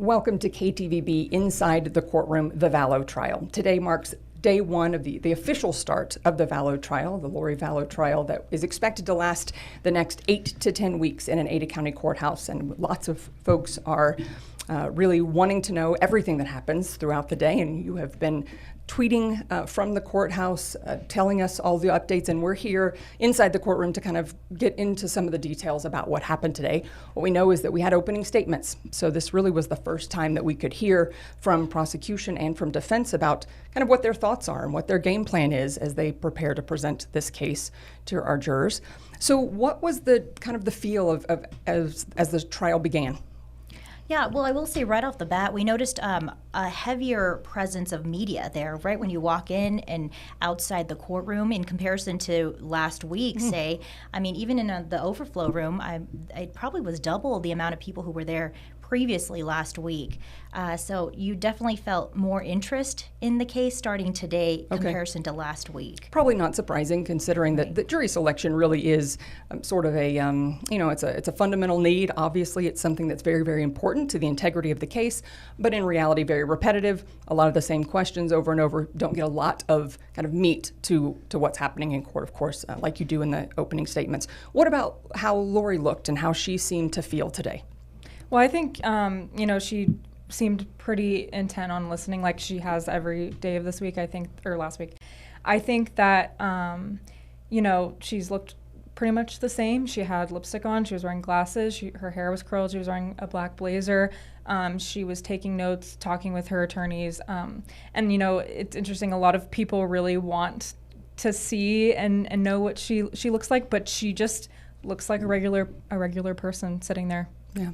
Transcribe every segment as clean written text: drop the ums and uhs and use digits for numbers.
Welcome to KTVB Inside the Courtroom, the Vallow-trial. Today marks day one of the official start of the Vallow-trial, the lori-vallow-trial that is expected to last the next 8 to 10 weeks in an Ada County courthouse. And lots of folks are really wanting to know everything that happens throughout the day. And you have been tweeting from the courthouse, telling us all the updates, and we're here inside the courtroom to kind of get into some of the details about what happened today. What we know is that we had opening statements, so this really was the first time that we could hear from prosecution and from defense about kind of what their thoughts are and what their game plan is as they prepare to present this case to our jurors. So what was the kind of the feel of as the trial began? Yeah, well, I will say right off the bat, we noticed a heavier presence of media there, right when you walk in and outside the courtroom in comparison to last week, say. I mean, even in the overflow room, it probably was double the amount of people who were there previously last week. So you definitely felt more interest in the case starting today in comparison to last week. Probably not surprising, considering that the jury selection really is sort of a, it's a fundamental need. Obviously, it's something that's very, very important to the integrity of the case, but in reality, very repetitive. A lot of the same questions over and over don't get a lot of kind of meat to what's happening in court, of course, like you do in the opening statements. What about how Lori looked and how she seemed to feel today? Well, I think, she seemed pretty intent on listening like she has every day of this week, I think, or last week. I think that, she's looked pretty much the same. She had lipstick on. She was wearing glasses. Her hair was curled. She was wearing a black blazer. She was taking notes, talking with her attorneys. It's interesting. A lot of people really want to see and know what she looks like, but she just looks like a regular person sitting there. Yeah.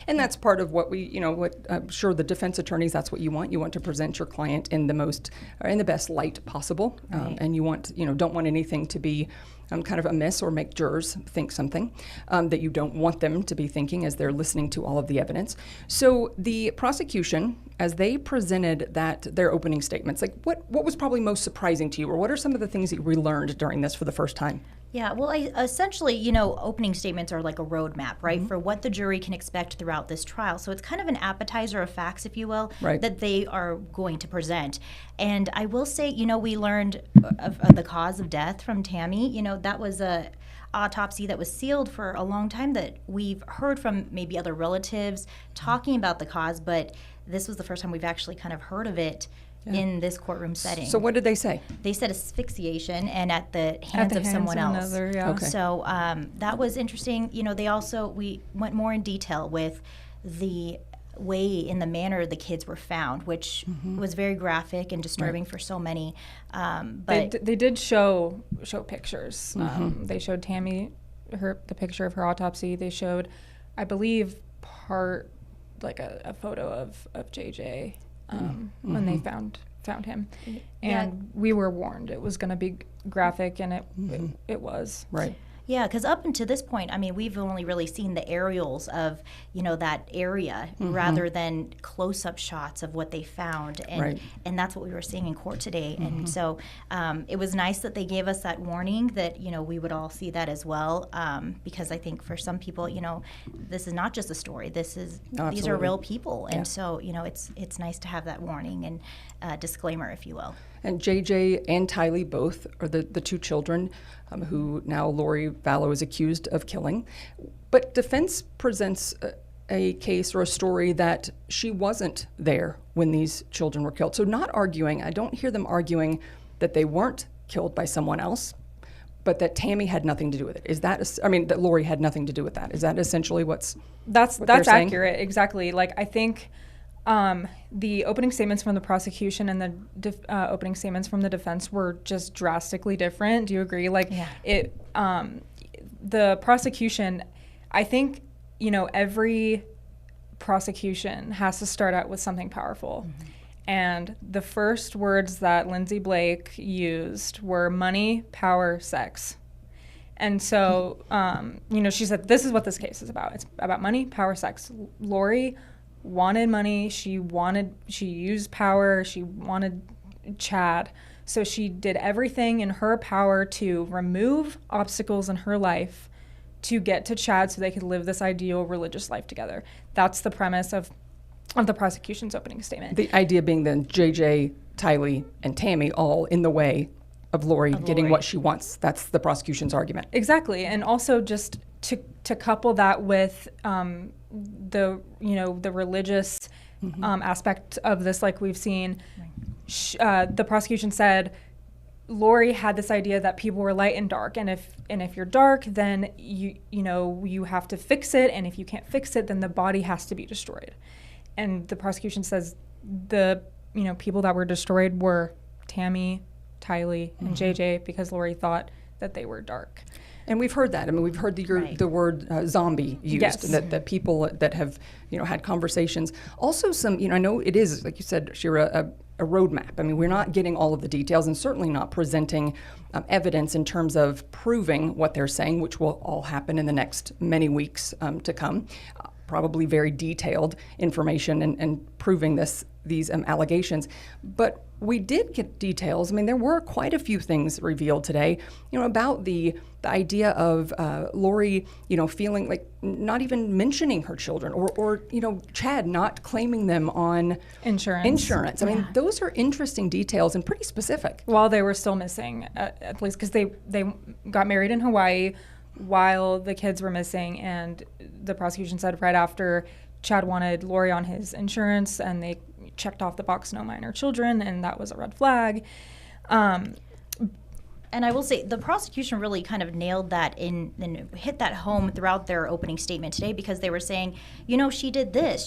And that's part of what I'm sure the defense attorneys, that's what you want. You want to present your client in the best light possible. Right. And you want, don't want anything to be kind of amiss or make jurors think something that you don't want them to be thinking as they're listening to all of the evidence. So the prosecution, as they presented their opening statements, like what was probably most surprising to you, or what are some of the things that you relearned during this for the first time? Yeah, well, essentially, opening statements are like a roadmap, right, for what the jury can expect throughout this trial. So it's kind of an appetizer of facts, if you will, that they are going to present. And I will say, we learned of the cause of death from Tammy. That was a autopsy that was sealed for a long time that we've heard from maybe other relatives talking about the cause, but this was the first time we've actually kind of heard of it in this courtroom setting. So what did they say? They said asphyxiation and at the hands of someone else. Another, yeah. Okay. So that was interesting. We went more in detail with the way in the manner the kids were found, which was very graphic and disturbing for so many. But they did show pictures. They showed Tammy the picture of her autopsy. They showed, I believe, a photo of JJ. When they found him, and we were warned it was going to be graphic, and it was. Right. Yeah, because up until this point, we've only really seen the aerials of, that area rather than close-up shots of what they found. And and that's what we were seeing in court today. And so it was nice that they gave us that warning that, we would all see that as well. Because I think for some people, this is not just a story. These are real people. And so, it's nice to have that warning and disclaimer, if you will. And JJ and Tylee both are the two children who now Lori-Vallow is accused of killing. But defense presents a case or a story that she wasn't there when these children were killed. So not arguing, I don't hear them arguing that they weren't killed by someone else, but that Tammy had nothing to do with it. Is that, that Lori had nothing to do with that? Is that essentially what that's saying? Accurate, exactly. Like, I think the opening statements from the prosecution and the opening statements from the defense were just drastically different. Do you agree? The prosecution, I think, every prosecution has to start out with something powerful. And the first words that Lindsay Blake used were money, power, sex. And so, she said, this is what this case is about. It's about money, power, sex. Lori wanted money, she used power, she wanted Chad. So she did everything in her power to remove obstacles in her life to get to Chad so they could live this ideal religious life together. That's the premise of of the prosecution's opening statement. The idea being then JJ, Tylee, and Tammy all in the way of Lori getting what she wants. That's the prosecution's argument. Exactly. And also just to couple that with the religious aspect of this, like we've seen, the prosecution said Lori had this idea that people were light and dark, and if you're dark, then you have to fix it, and if you can't fix it, then the body has to be destroyed. And the prosecution says the people that were destroyed were Tammy, Tylee, and JJ because Lori thought that they were dark. And we've heard that. I mean, we've heard the word zombie used, yes. that people that have, had conversations. Also some, I know it is, like you said, Shirah, a roadmap. I mean, we're not getting all of the details and certainly not presenting evidence in terms of proving what they're saying, which will all happen in the next many weeks to come. Probably very detailed information and proving these allegations. But we did get details. I mean, there were quite a few things revealed today, about the idea of Lori, feeling like not even mentioning her children or Chad not claiming them on insurance. I mean, those are interesting details and pretty specific. While they were still missing, at least because they got married in Hawaii while the kids were missing, and the prosecution said right after Chad wanted Lori on his insurance, and they checked off the box no minor children, and that was a red flag. And I will say the prosecution really kind of nailed that and hit that home throughout their opening statement today, because they were saying, she did this,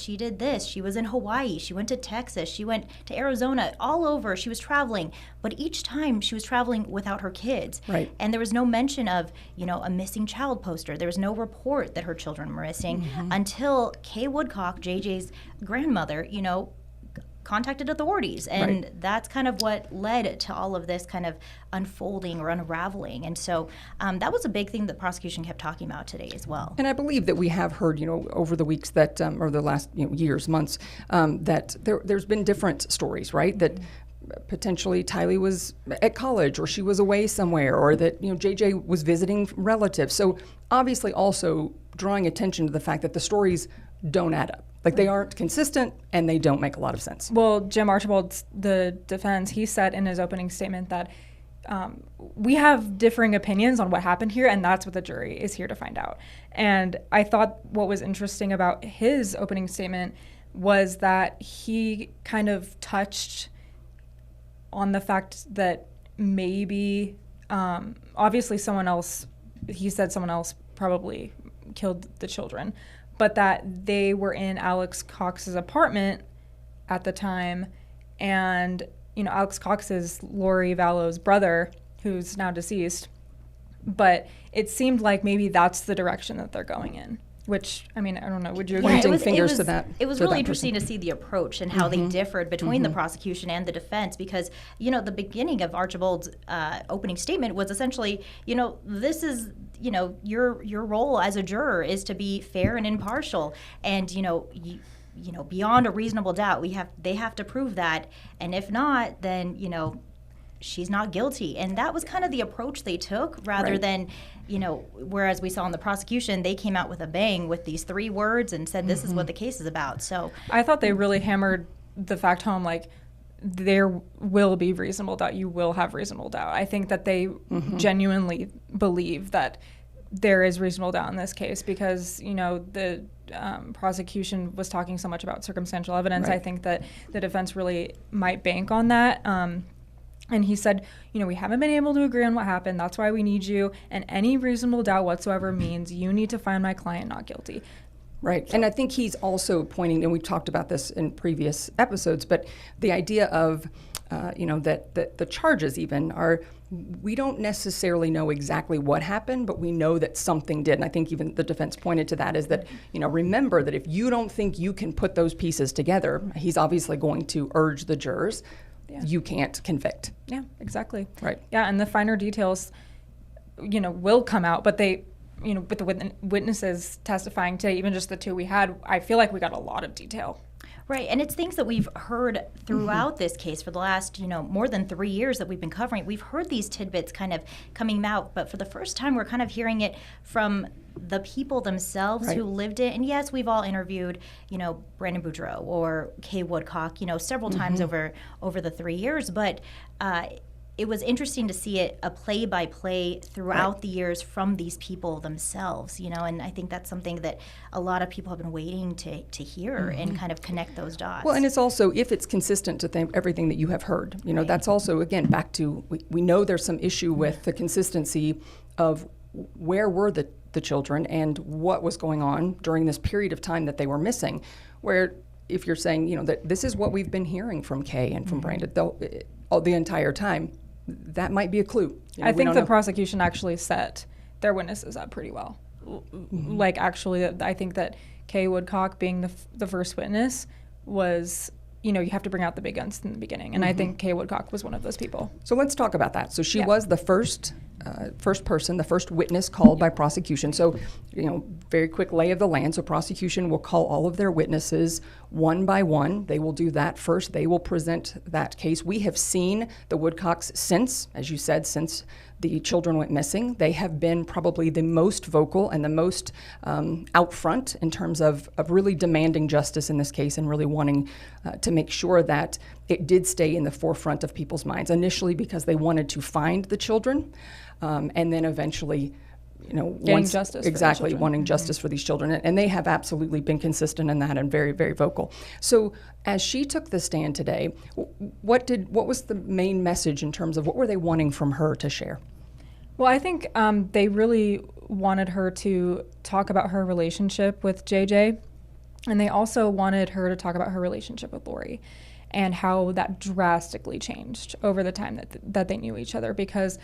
she was in Hawaii, she went to Texas, she went to Arizona, all over, she was traveling. But each time she was traveling without her kids. Right. And there was no mention of, a missing child poster. There was no report that her children were missing until Kay Woodcock, JJ's grandmother, contacted authorities, and that's kind of what led to all of this kind of unfolding or unraveling. And so that was a big thing that prosecution kept talking about today as well. And I believe that we have heard, over the weeks that, or the last years, months, that there's been different stories, right? That potentially Tylee was at college, or she was away somewhere, or that JJ was visiting relatives. So obviously also drawing attention to the fact that the stories don't add up. Like, they aren't consistent and they don't make a lot of sense. Well, Jim Archibald, the defense, he said in his opening statement that we have differing opinions on what happened here, and that's what the jury is here to find out. And I thought what was interesting about his opening statement was that he kind of touched on the fact that maybe, obviously he said someone else probably killed the children, but that they were in Alex Cox's apartment at the time, and Alex Cox is lori-Vallow's brother, who's now deceased. But it seemed like maybe that's the direction that they're going in. Which, I mean, I don't know. Would you agree? Pointing fingers to that. It was really interesting to see the approach and how they differed between the prosecution and the defense, because, the beginning of Archibald's opening statement was essentially, this is, your role as a juror is to be fair and impartial, and, beyond a reasonable doubt, they have to prove that, and if not, then, she's not guilty. And that was kind of the approach they took, rather than, whereas we saw in the prosecution, they came out with a bang with these 3 words and said, this is what the case is about. So I thought they really hammered the fact home, like, there will be reasonable doubt. You will have reasonable doubt. I think that they genuinely believe that there is reasonable doubt in this case, because, the prosecution was talking so much about circumstantial evidence. I think that the defense really might bank on that. And he said, we haven't been able to agree on what happened. That's why we need you. And any reasonable doubt whatsoever means you need to find my client not guilty. Right. And I think he's also pointing, and we've talked about this in previous episodes, but the idea of, that the charges even are, we don't necessarily know exactly what happened, but we know that something did. And I think even the defense pointed to that, is that, remember that if you don't think you can put those pieces together, he's obviously going to urge the jurors, you can't convict. Yeah, exactly. Right. Yeah, and the finer details, will come out, but they, with the witnesses testifying today, even just the 2 we had, I feel like we got a lot of detail. Right, and it's things that we've heard throughout this case for the last, more than 3 years that we've been covering. We've heard these tidbits kind of coming out, but for the first time, we're kind of hearing it from the people themselves who lived it. And yes, we've all interviewed, Brandon Boudreaux or Kay Woodcock, several times over the 3 years, but it was interesting to see it a play-by-play throughout the years from these people themselves, and I think that's something that a lot of people have been waiting to hear and kind of connect those dots. Well, and it's also, if it's consistent to everything that you have heard, that's also, again, back to, we know there's some issue with the consistency of where were the children and what was going on during this period of time that they were missing, where if you're saying, that this is what we've been hearing from Kay and from Brandon the entire time, that might be a clue. I think the prosecution actually set their witnesses up pretty well. Like, actually, I think that Kay Woodcock being the first witness was, you have to bring out the big guns in the beginning. And I think Kay Woodcock was one of those people. So let's talk about that. So she was the first person, the first witness called by prosecution. So, very quick lay of the land. So prosecution will call all of their witnesses one by one. They will do that first. They will present that case. We have seen the Woodcocks since, as you said, since the children went missing. They have been probably the most vocal and the most out front in terms of really demanding justice in this case and really wanting to make sure that it did stay in the forefront of people's minds, initially because they wanted to find the children, and then eventually, getting justice. Exactly, wanting justice for these children. And they have absolutely been consistent in that and very, very vocal. So as she took the stand today, what was the main message in terms of what were they wanting from her to share? Well, I think they really wanted her to talk about her relationship with JJ, and they also wanted her to talk about her relationship with Lori and how that drastically changed over the time that they knew each other, because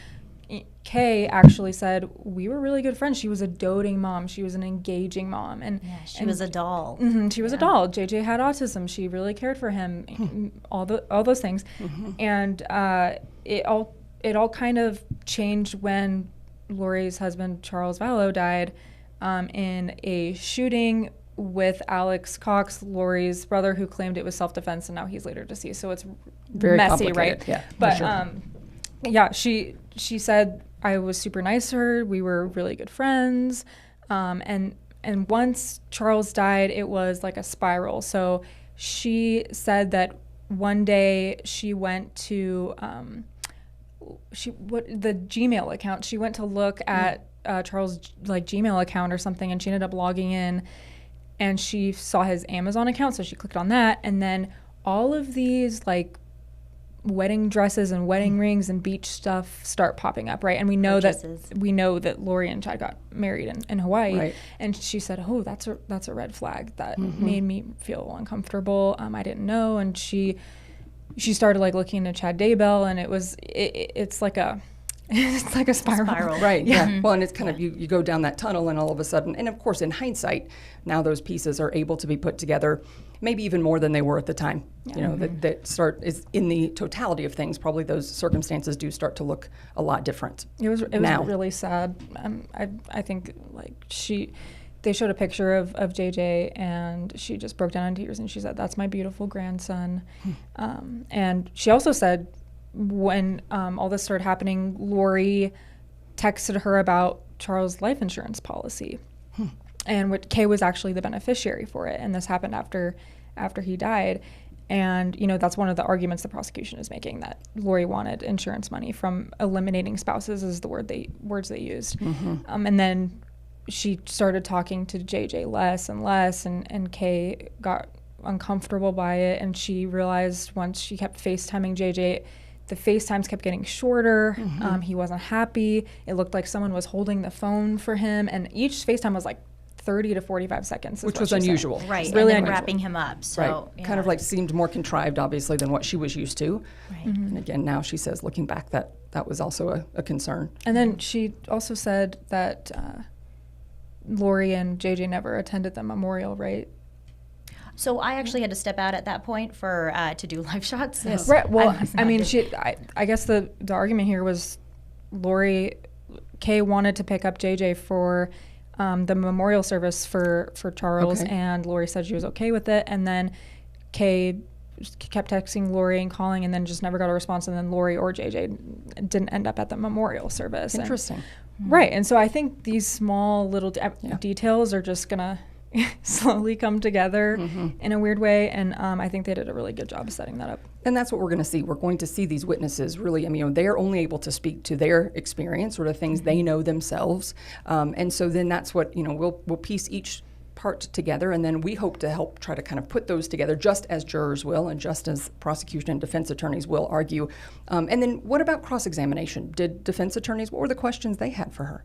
Kay actually said, we were really good friends. She was a doting mom. She was an engaging mom. And she was a doll. She was a doll. JJ had autism. She really cared for him, all those things. And it all kind of changed when Lori's husband, Charles Vallow, died in a shooting with Alex Cox, Lori's brother, who claimed it was self-defense, and now he's later deceased. So it's very messy, right? Yeah, but sure. She said, I was super nice to her. We were really good friends. And once Charles died, it was like a spiral. So she said that one day she went to the Gmail account. She went to look at Charles' Gmail account or something, and she ended up logging in, and she saw his Amazon account. So she clicked on that, and then all of these wedding dresses and wedding rings and beach stuff start popping up, right? And we know that Lori and Chad got married in Hawaii, right. And she said, "Oh, that's a red flag." That made me feel uncomfortable. I didn't know, and she started looking into Chad Daybell, and it's like a spiral. Right. Yeah. Well, and it's kind of you go down that tunnel, and all of a sudden, and of course, in hindsight, now those pieces are able to be put together, maybe even more than they were at the time. Yeah. That start is in the totality of things. Probably those circumstances do start to look a lot different. It was really sad. I think they showed a picture of JJ, and she just broke down in tears, and she said, "That's my beautiful grandson." And she also said, when all this started happening, Lori texted her about Charles' life insurance policy, and Kay was actually the beneficiary for it, and this happened after he died. And that's one of the arguments the prosecution is making, that Lori wanted insurance money from eliminating spouses, is the words they used. And then she started talking to JJ less and less, and Kay got uncomfortable by it, and she realized once she kept FaceTiming JJ, the FaceTimes kept getting shorter. He wasn't happy. It looked like someone was holding the phone for him, and each FaceTime was 30 to 45 seconds. Which was unusual. Right, really and then wrapping him up. So, right. Yeah. Kind of seemed more contrived, obviously, than what she was used to. Right. And again, now she says, looking back, that was also a concern. And then she also said that Lori and JJ never attended the memorial, right? So I actually had to step out at that point to do live shots. Yes. Right. Well, I guess the argument here was Kay wanted to pick up JJ for the memorial service for Charles, and Lori said she was okay with it. And then Kay kept texting Lori and calling and then just never got a response, and then Lori or JJ didn't end up at the memorial service. Interesting. Right, and so I think these small little details are just gonna slowly come together in a weird way, and I think they did a really good job of setting that up. And that's what we're going to see. We're going to see these witnesses really, they're only able to speak to their experience, sort of things they know themselves, and so then that's what, we'll piece each part together, and then we hope to help try to kind of put those together, just as jurors will and just as prosecution and defense attorneys will argue. And then what about cross-examination? Did defense attorneys, what were the questions they had for her?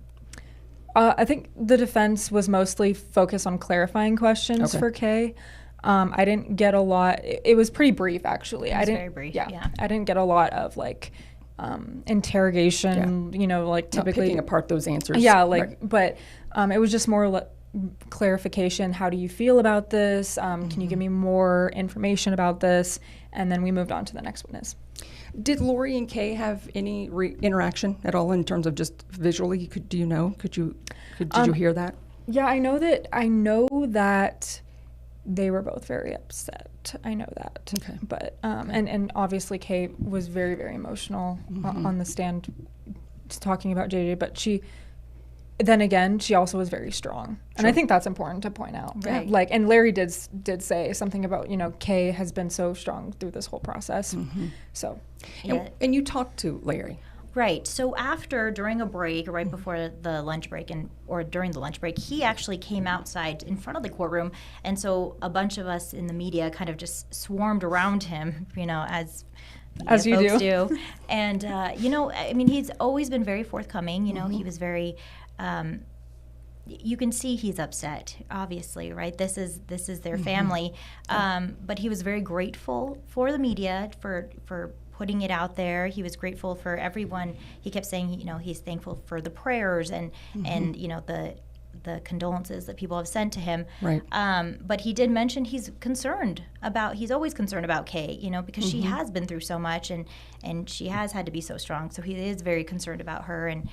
I think the defense was mostly focused on clarifying questions for Kay. I didn't get a lot. It was pretty brief, actually. It was very brief, yeah. I didn't get a lot of interrogation, typically. Not picking apart those answers. Yeah, right. But it was just more clarification. How do you feel about this? Can you give me more information about this? And then we moved on to the next witness. Did Lori and Kay have any interaction at all in terms of just visually? Did you hear that? Yeah, I know that they were both very upset. I know that. Okay. But and obviously Kay was very, very emotional on the stand talking about JJ, but she also was very strong. And I think that's important to point out. Right. And Larry did say something about, Kay has been so strong through this whole process. So. Yeah. And you talked to Larry. Right. So during a break, right before the lunch break or during the lunch break, he actually came outside in front of the courtroom. And so a bunch of us in the media kind of just swarmed around him, as you folks do. And, he's always been very forthcoming. He was very, you can see he's upset, obviously, right? This is their family. But he was very grateful for the media for putting it out there. He was grateful for everyone. He kept saying, he's thankful for the prayers and the condolences that people have sent to him. Right. But he did mention he's always concerned about Kay, because she has been through so much and she has had to be so strong. So he is very concerned about her. And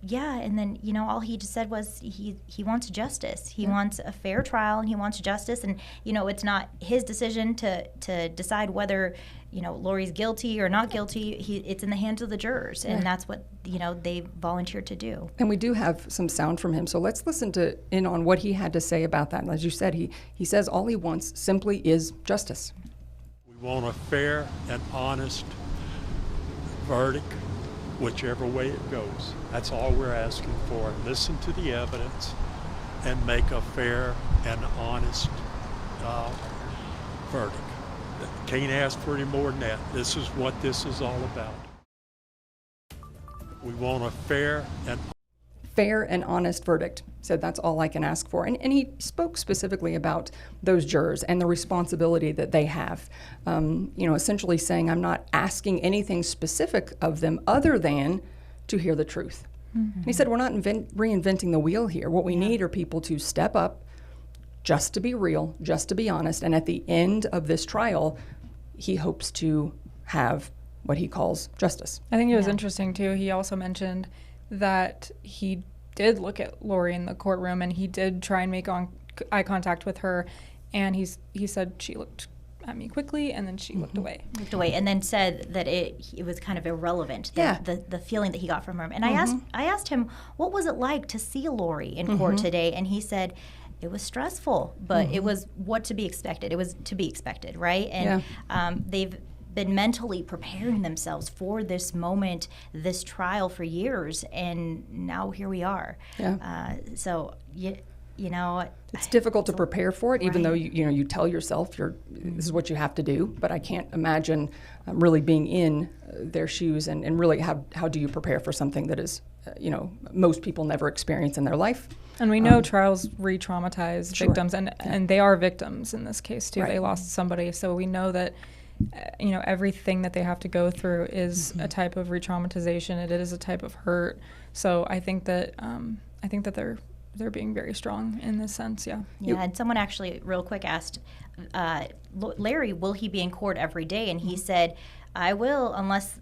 and then, all he just said was he wants justice. He wants a fair trial and he wants justice. And, it's not his decision to decide whether, Lori's guilty or not guilty. It's in the hands of the jurors. And that's what, they volunteered to do. And we do have some sound from him. So let's listen in on what he had to say about that. And as you said, he says all he wants simply is justice. We want a fair and honest verdict, whichever way it goes. That's all we're asking for. Listen to the evidence and make a fair and honest verdict. Can't ask for any more than that. This is what this is all about. We want a fair and honest verdict. Said that's all I can ask for. And he spoke specifically about those jurors and the responsibility that they have. Essentially saying I'm not asking anything specific of them other than to hear the truth. And he said we're not reinventing the wheel here. What we need are people to step up, just to be real, just to be honest. And at the end of this trial, he hopes to have what he calls justice. I think it was interesting, too. He also mentioned that he did look at Lori in the courtroom and he did try and make eye contact with her. And he said she looked at me quickly and then she looked away. And then said that it was kind of irrelevant, the feeling that he got from her. And I asked him, what was it like to see Lori in court today? And he said, it was stressful, but it was what to be expected. It was to be expected, right? And they've been mentally preparing themselves for this moment, this trial for years, and now here we are. It's difficult to prepare for it, even though you tell yourself this is what you have to do. But I can't imagine really being in their shoes and really how do you prepare for something that is most people never experience in their life. And we know trials re-traumatize victims, and they are victims in this case too. Right. They lost somebody, so we know that everything that they have to go through is a type of re-traumatization. It is a type of hurt. So I think that they're being very strong in this sense. Yeah. And someone actually real quick asked Larry, will he be in court every day? And he said, I will, unless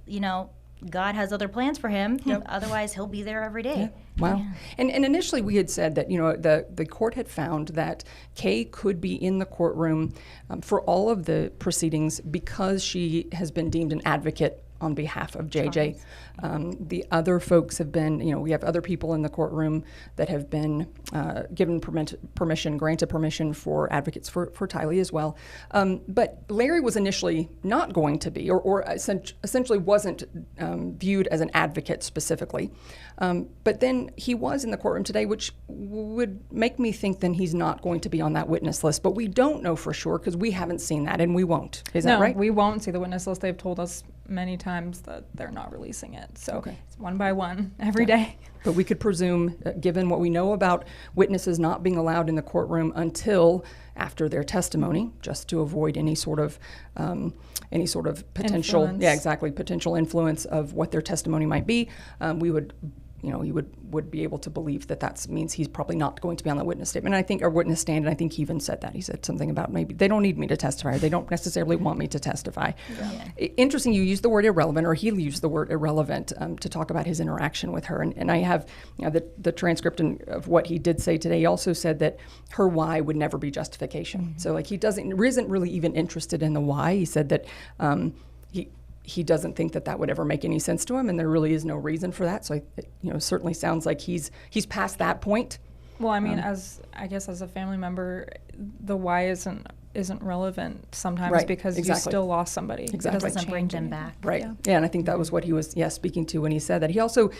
God has other plans for him. Otherwise, he'll be there every day. Yeah. Wow. Yeah. And initially we had said that, the court had found that Kay could be in the courtroom for all of the proceedings because she has been deemed an advocate on behalf of JJ. The other folks have been, we have other people in the courtroom that have been given granted permission for advocates for Tylee as well. But Larry was initially not going to be, or essentially wasn't viewed as an advocate specifically. But then he was in the courtroom today, which would make me think then he's not going to be on that witness list. But we don't know for sure because we haven't seen that, and we won't. Is that right? No, we won't see the witness list. They've told us many times that they're not releasing it. So it's one by one every day. But we could presume, given what we know about witnesses not being allowed in the courtroom until after their testimony, just to avoid any sort of potential, influence. Potential influence of what their testimony might be, we would. You would be able to believe that means he's probably not going to be on the witness statement. And I think, or witness stand, and I think he even said that. He said something about maybe they don't need me to testify, or they don't necessarily want me to testify. Yeah. Interesting, you used the word irrelevant, or he used the word irrelevant to talk about his interaction with her. And I have the transcript of what he did say today. He also said that her why would never be justification. Mm-hmm. So he isn't really even interested in the why. He said that he doesn't think that would ever make any sense to him, and there really is no reason for that. So it certainly sounds like he's past that point. Well, I mean, as a family member, the why isn't relevant sometimes because you still lost somebody. Exactly. It doesn't bring them back. Right. Yeah, and I think that was what he was speaking to when he said that. He also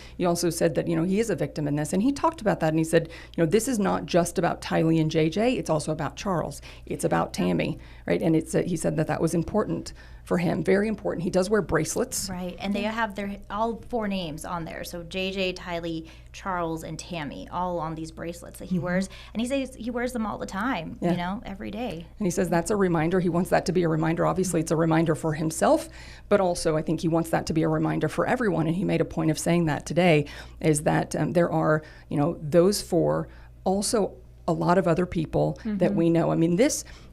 said that he is a victim in this, and he talked about that, and he said this is not just about Tylee and JJ. It's also about Charles. It's about Tammy, right? And he said that was important for him, very important. He does wear bracelets. Right, and they have all 4 names on there. So JJ, Tylee, Charles, and Tammy, all on these bracelets that he wears. And he says he wears them all the time, every day. And he says that's a reminder. He wants that to be a reminder. Obviously, it's a reminder for himself, but also I think he wants that to be a reminder for everyone. And he made a point of saying that today, is that there are, those 4, also a lot of other people that we know. I mean,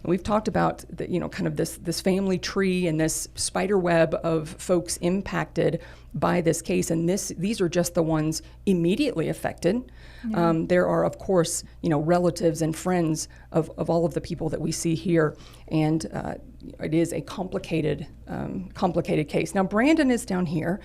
we've talked about kind of this family tree and this spider web of folks impacted by this case, and these are just the ones immediately affected. Yeah. There are, of course, relatives and friends of all of the people that we see here, and it is a complicated case. Now, Brandon is down here.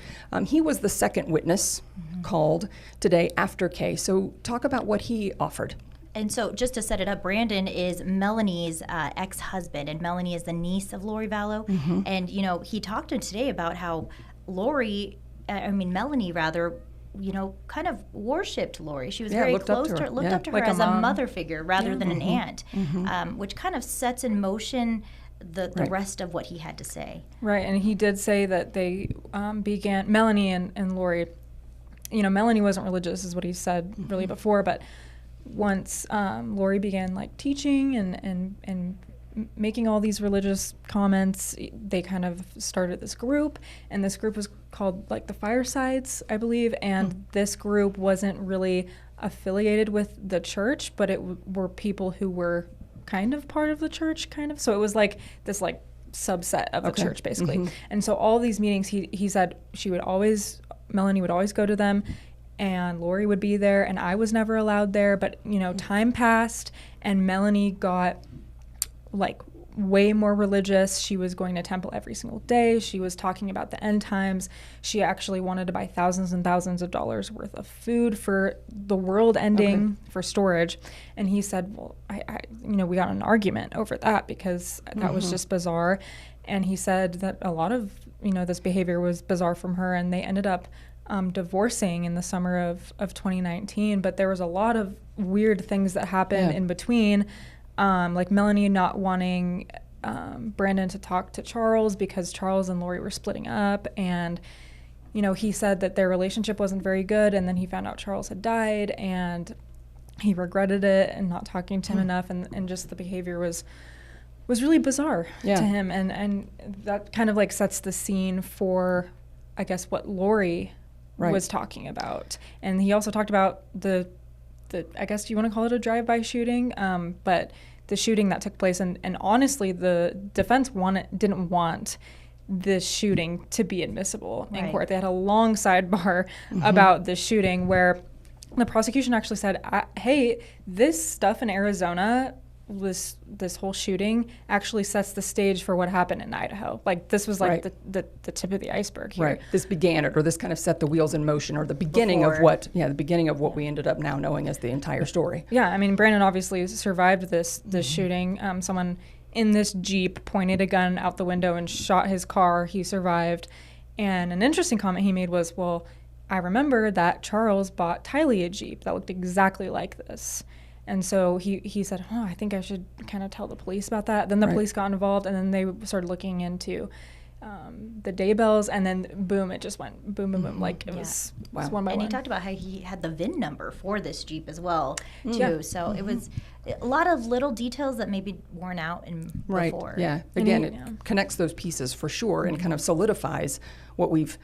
He was the second witness called today after Kay. So talk about what he offered. And so just to set it up, Brandon is Melanie's ex-husband, and Melanie is the niece of Lori Vallow. Mm-hmm. And, he talked to him today about how Melanie rather, kind of worshipped Lori. She was very close to her, looked up to her as a mother figure rather than an aunt, which kind of sets in motion the rest of what he had to say. Right, and he did say that they began, Melanie and Lori, Melanie wasn't religious is what he said really before, but once Lori began teaching and making all these religious comments, they kind of started this group, and this group was called the Firesides, I believe, and this group wasn't really affiliated with the church, but it were people who were kind of part of the church, so it was this subset of the church basically. And so all these meetings, he said Melanie would always go to them, and Lori would be there, and I was never allowed there. But, time passed, and Melanie got, way more religious. She was going to temple every single day. She was talking about the end times. She actually wanted to buy thousands and thousands of dollars worth of food for the world ending for storage. And he said, well, we got in an argument over that because that was just bizarre. And he said that a lot of, this behavior was bizarre from her, and they ended up divorcing in the summer of 2019, but there was a lot of weird things that happened in between, like Melanie not wanting Brandon to talk to Charles because Charles and Lori were splitting up, and he said that their relationship wasn't very good, and then he found out Charles had died, and he regretted it and not talking to him enough, and just the behavior was really bizarre to him, and that kind of sets the scene for, I guess, what Lori was talking about. And he also talked about the I guess you want to call it a drive-by shooting, but the shooting that took place, and honestly the defense didn't want this shooting to be admissible in court. They had a long sidebar about this shooting where the prosecution actually said, hey, this stuff in Arizona, this whole shooting actually sets the stage for what happened in Idaho. Like, this was like the tip of the iceberg here. Right. This began it, or this kind of set the wheels in motion, or the beginning of what we ended up now knowing as the entire story. Yeah, I mean, Brandon obviously survived this shooting. Someone in this Jeep pointed a gun out the window and shot his car. He survived. And an interesting comment he made was, well, I remember that Charles bought Tylee a Jeep that looked exactly like this. And so he said, I think I should kind of tell the police about that. Then the police got involved, and then they started looking into the Daybells, and then boom, it just went boom, boom, boom. Like, it was one by one. And he talked about how he had the VIN number for this Jeep as well, too. Yeah. So it was a lot of little details that maybe weren't out before. Yeah. Again, it connects those pieces for sure, and kind of solidifies what we've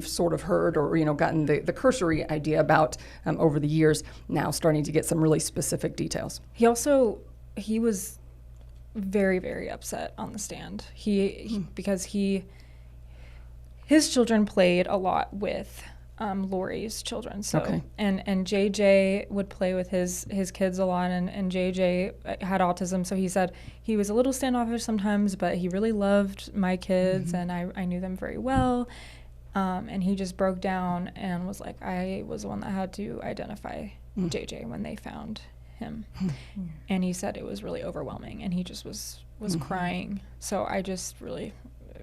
sort of heard, or gotten the cursory idea about over the years. Now starting to get some really specific details. He was very, very upset on the stand. Because his children played a lot with Lori's children. So and JJ would play with his kids a lot, and JJ had autism, so he said he was a little standoffish sometimes, but he really loved my kids, and I knew them very well. And he just broke down and was like, I was the one that had to identify JJ when they found him. And he said it was really overwhelming, and he just was crying. So I just really,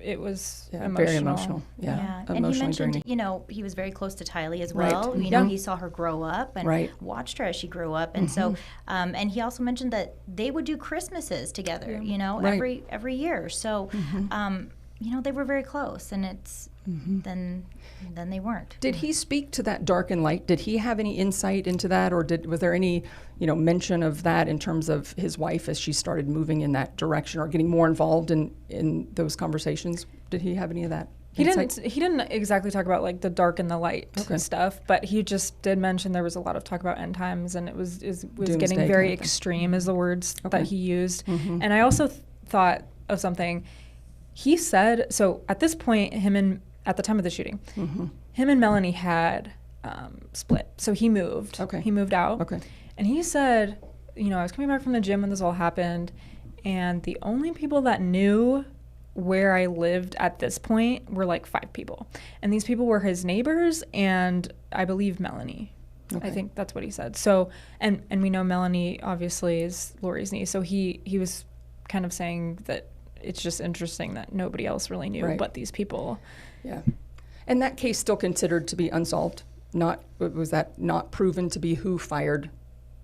it was emotional. Very emotional. Yeah. And he mentioned, he was very close to Tylee as well. Right. He saw her grow up and watched her as she grew up. And so, and he also mentioned that they would do Christmases together, every year. So, they were very close, and it's, then they weren't. Did he speak to that dark and light? Did he have any insight into that, or was there any, mention of that in terms of his wife as she started moving in that direction, or getting more involved in those conversations? Did he have any of that? He didn't exactly talk about like the dark and the light stuff, but he just did mention there was a lot of talk about end times, and it was getting very extreme, is the words that he used. And I also thought of something. He said, so at this point, at the time of the shooting, him and Melanie had split. So he moved. He moved out. And he said, I was coming back from the gym when this all happened, and the only people that knew where I lived at this point were like 5 people. And these people were his neighbors and I believe Melanie. I think that's what he said. So, and we know Melanie obviously is Lori's niece. So he was kind of saying that it's just interesting that nobody else really knew but these people. Yeah. And that case still considered to be unsolved? Was that not proven to be who fired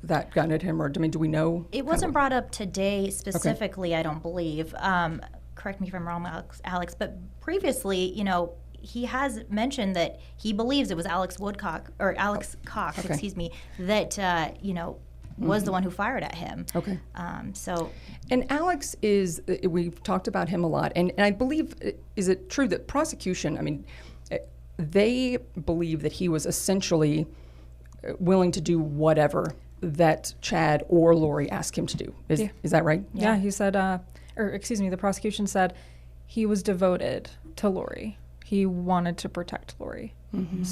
that gun at him? Or, do we know? It wasn't brought up today specifically, I don't believe. Correct me if I'm wrong, Alex, but previously, he has mentioned that he believes it was Alex Cox, that, was the one who fired at him. And Alex we've talked about him a lot, and I believe, is it true that prosecution, they believe that he was essentially willing to do whatever that Chad or Lori asked him to do. Is that right? Yeah, he said, the prosecution said he was devoted to Lori. He wanted to protect Lori. And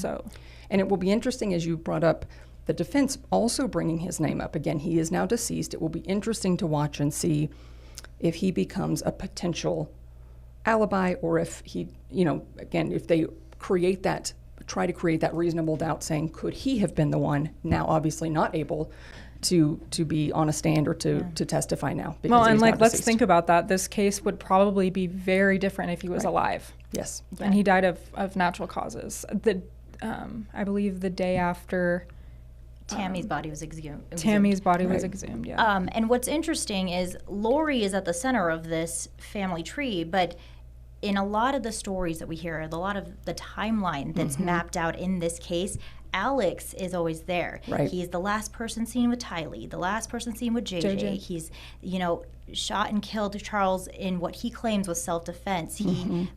it will be interesting, as you brought up, the defense also bringing his name up. Again, he is now deceased. It will be interesting to watch and see if he becomes a potential alibi, or if he, again, if they try to create that reasonable doubt, saying, could he have been the one, now obviously not able to be on a stand or to testify now. Well, and let's think about that. This case would probably be very different if he was alive. Yes. And he died of natural causes. I believe the day after Tammy's body was exhumed. Was exhumed, yeah. And what's interesting is Lori is at the center of this family tree, but in a lot of the stories that we hear, a lot of the timeline that's mapped out in this case, Alex is always there. He's the last person seen with Tylee, the last person seen with JJ. He's, shot and killed Charles in what he claims was self-defense.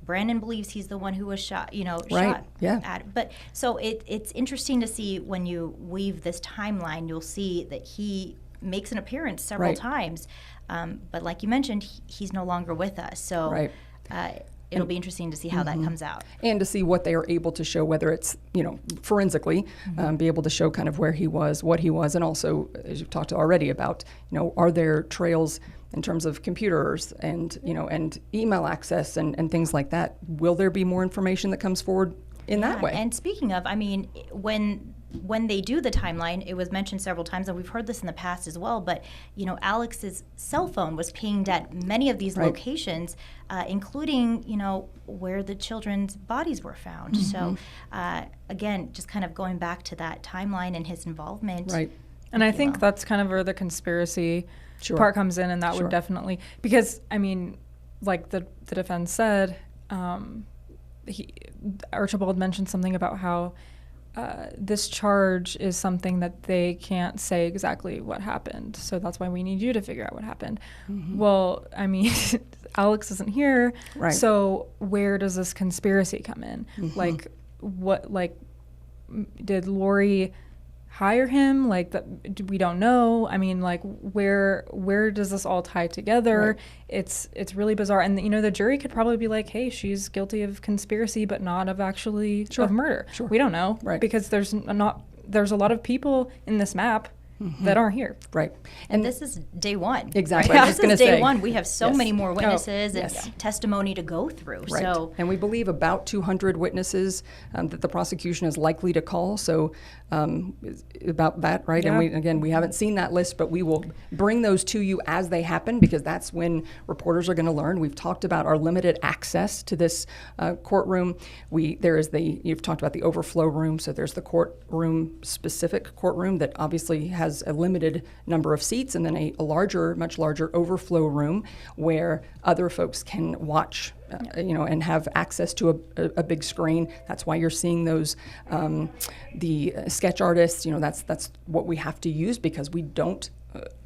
Brandon believes he's the one who was shot, shot at. But so it's interesting to see when you weave this timeline, you'll see that he makes an appearance several times. But like you mentioned, he's no longer with us. So it'll be interesting to see how that comes out. And to see what they are able to show, whether it's, forensically, be able to show kind of where he was, what he was, and also, as you've talked already about, are there trails in terms of computers and, and email access and things like that? Will there be more information that comes forward in that way? And speaking of, when they do the timeline, it was mentioned several times, and we've heard this in the past as well, but, Alex's cell phone was pinged at many of these locations, including, where the children's bodies were found. So, again, just kind of going back to that timeline and his involvement. Right. And I think that's kind of where the conspiracy part comes in, and that would definitely, because, like the defense said, Archibald mentioned something about how this charge is something that they can't say exactly what happened. So that's why we need you to figure out what happened. Well, Alex isn't here. Right. So where does this conspiracy come in? Did Lori hire him? We don't know. Where does this all tie together? Right. It's really bizarre. And the jury could probably be like, hey, she's guilty of conspiracy, but not of actually of murder. Sure. We don't know, because there's a lot of people in this map that aren't here. Right. And this is day one. Exactly. Right? This is day one. We have so many more witnesses and testimony to go through. Right. So, and we believe about 200 witnesses that the prosecution is likely to call. So about that, right? Yeah. And we haven't seen that list, but we will bring those to you as they happen, because that's when reporters are going to learn. We've talked about our limited access to this courtroom. You've talked about the overflow room. So there's the specific courtroom that obviously has a limited number of seats, and then a much larger overflow room where other folks can watch, and have access to a big screen. That's why you're seeing those, the sketch artists. That's what we have to use, because we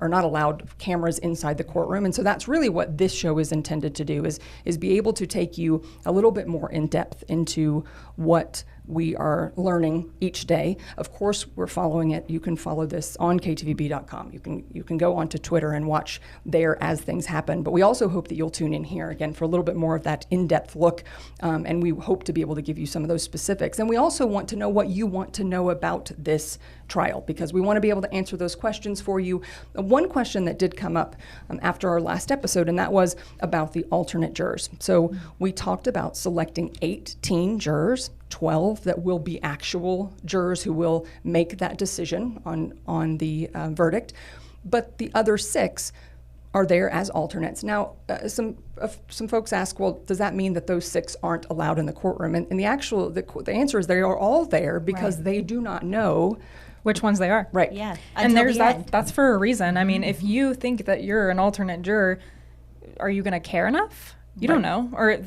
are not allowed cameras inside the courtroom. And so that's really what this show is intended to do, is be able to take you a little bit more in depth into what we are learning each day. Of course, we're following it. You can follow this on KTVB.com. You can go onto Twitter and watch there as things happen. But we also hope that you'll tune in here again for a little bit more of that in-depth look. And we hope to be able to give you some of those specifics. And we also want to know what you want to know about this trial, because we want to be able to answer those questions for you. One question that did come up after our last episode, and that was about the alternate jurors. So we talked about selecting 18 jurors, 12 that will be actual jurors who will make that decision on the verdict, but the other 6 are there as alternates. Now, some folks ask, well, does that mean that those 6 aren't allowed in the courtroom? And the answer is they are all there because they do not know which ones they are. Right. Yeah. And there's that's for a reason. If you think that you're an alternate juror, are you going to care enough? You don't know. Or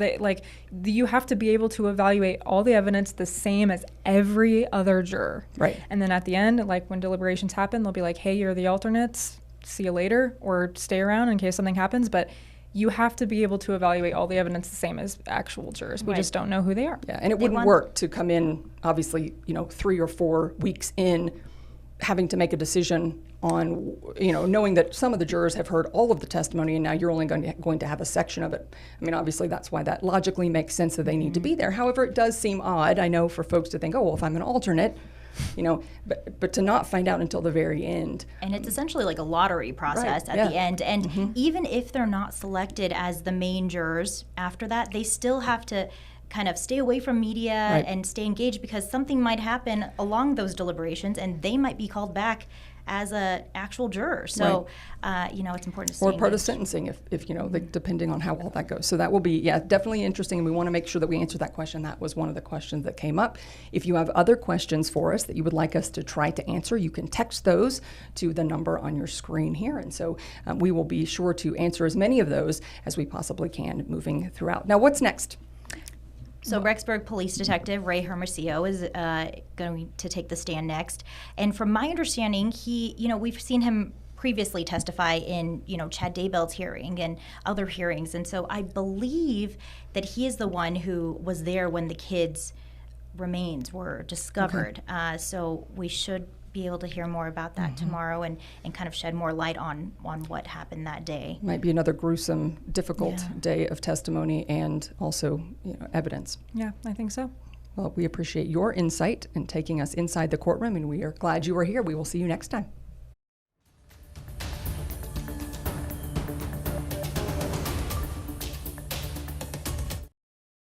you have to be able to evaluate all the evidence the same as every other juror. Right. And then at the end, when deliberations happen, they'll be like, hey, you're the alternates, see you later, or stay around in case something happens. But you have to be able to evaluate all the evidence the same as actual jurors. We just don't know who they are. Yeah, and it wouldn't work to come in, obviously, 3 or 4 weeks in, having to make a decision on, knowing that some of the jurors have heard all of the testimony and now you're only going to have a section of it. Obviously that's why that logically makes sense that they need to be there. However, it does seem odd, I know, for folks to think, oh, well, if I'm an alternate, but to not find out until the very end. And it's essentially like a lottery process at the end. And even if they're not selected as the main jurors after that, they still have to kind of stay away from media and stay engaged, because something might happen along those deliberations and they might be called back as an actual juror. So, it's important to stay Or part of engaged. sentencing, if depending on how all that goes. So that will be, definitely interesting, and we want to make sure that we answer that question. That was one of the questions that came up. If you have other questions for us that you would like us to try to answer, you can text those to the number on your screen here. And so we will be sure to answer as many of those as we possibly can moving throughout. Now, what's next? So Rexburg Police Detective Ray Hermosillo is going to take the stand next. And from my understanding, we've seen him previously testify in, Chad Daybell's hearing and other hearings. And so I believe that he is the one who was there when the kids' remains were discovered. So we should be able to hear more about that tomorrow and kind of shed more light on what happened that day. Might be another gruesome, difficult day of testimony and also evidence. Yeah, I think so. Well, we appreciate your insight and taking us inside the courtroom, and we are glad you were here. We will see you next time.